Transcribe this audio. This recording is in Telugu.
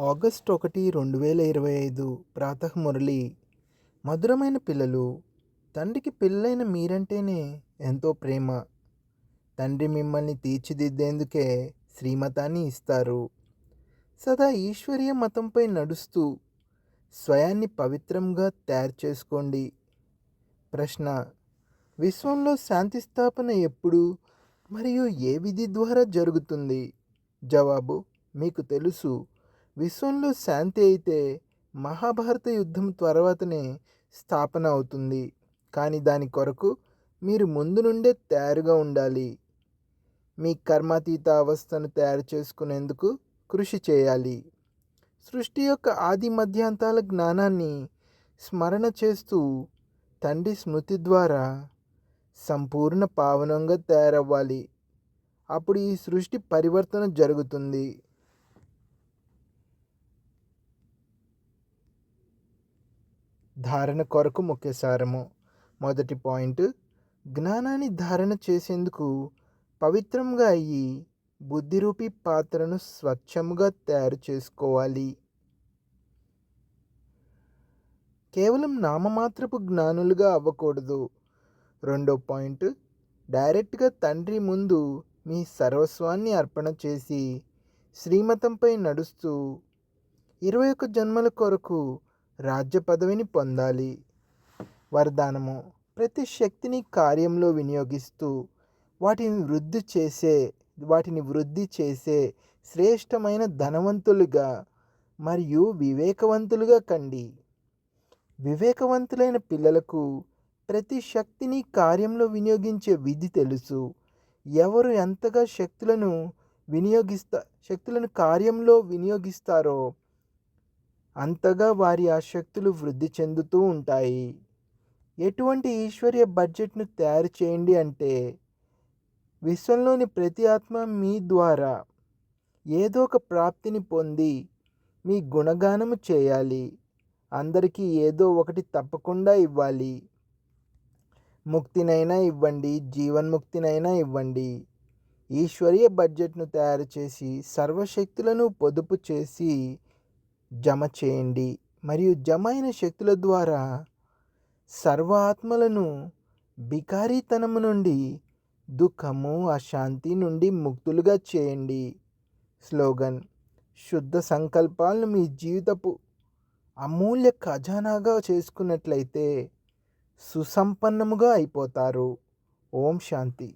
ఆగస్ట్ 1, 2025 ప్రాతః మురళి. మధురమైన పిల్లలు, తండ్రికి పిల్లలైన మీరంటేనే ఎంతో ప్రేమ. తండ్రి మిమ్మల్ని తీర్చిదిద్దేందుకే శ్రీమతాన్ని ఇస్తారు. సదా ఈశ్వరీయ మతంపై నడుస్తూ స్వయాన్ని పవిత్రంగా తయారు చేసుకోండి. ప్రశ్న: విశ్వంలో శాంతి స్థాపన ఎప్పుడు మరియు ఏ విధి ద్వారా జరుగుతుంది? జవాబు: మీకు తెలుసు, విశ్వంలో శాంతి అయితే మహాభారత యుద్ధం తర్వాతనే స్థాపన అవుతుంది. కానీ దాని కొరకు మీరు ముందు నుండే తయారుగా ఉండాలి. మీ కర్మాతీత అవస్థను తయారు చేసుకునేందుకు కృషి చేయాలి. సృష్టి యొక్క ఆది మధ్యాంతాల జ్ఞానాన్ని స్మరణ చేస్తూ తండ్రి స్మృతి ద్వారా సంపూర్ణ పావనంగా తయారవ్వాలి. అప్పుడు ఈ సృష్టి పరివర్తన జరుగుతుంది. ధారణ కొరకు ముఖ్య సారము. మొదటి పాయింట్: జ్ఞానాన్ని ధారణ చేసేందుకు పవిత్రంగా అయ్యి బుద్ధిరూపి పాత్రను స్వచ్ఛముగా తయారు చేసుకోవాలి. కేవలం నామమాత్రపు జ్ఞానులుగా అవ్వకూడదు. రెండో పాయింట్: డైరెక్ట్గా తండ్రి ముందు మీ సర్వస్వాన్ని అర్పణ చేసి శ్రీమతంపై నడుస్తూ 21 జన్మల కొరకు రాజ్య పదవిని పొందాలి. వరదానము: ప్రతి శక్తిని కార్యంలో వినియోగిస్తూ వాటిని వృద్ధి చేసే శ్రేష్టమైన ధనవంతులుగా మరియు వివేకవంతులుగా కండి. వివేకవంతులైన పిల్లలకు ప్రతి శక్తిని కార్యంలో వినియోగించే విధి తెలుసు. ఎవరు ఎంతగా శక్తులను కార్యంలో వినియోగిస్తారో అంతగా వారి ఆ శక్తులు వృద్ధి చెందుతూ ఉంటాయి. ఎటువంటి ఈశ్వరీయ బడ్జెట్ను తయారు చేయండి అంటే, విశ్వంలోని ప్రతి ఆత్మ మీ ద్వారా ఏదో ఒక ప్రాప్తిని పొంది మీ గుణగానము చేయాలి. అందరికీ ఏదో ఒకటి తప్పకుండా ఇవ్వాలి. ముక్తినైనా ఇవ్వండి, జీవన్ముక్తినైనా ఇవ్వండి. ఈశ్వరీయ బడ్జెట్ను తయారు చేసి సర్వశక్తులను పొదుపు చేసి జమ చేయండి మరియు జమ అయిన శక్తుల ద్వారా సర్వ ఆత్మలను బికారితనము నుండి, దుఃఖము, అశాంతి నుండి ముక్తులుగా చేయండి. స్లోగన్: శుద్ధ సంకల్పాలను మీ జీవితపు అమూల్య ఖజానాగా చేసుకున్నట్లయితే సుసంపన్నముగా అయిపోతారు. ఓం శాంతి.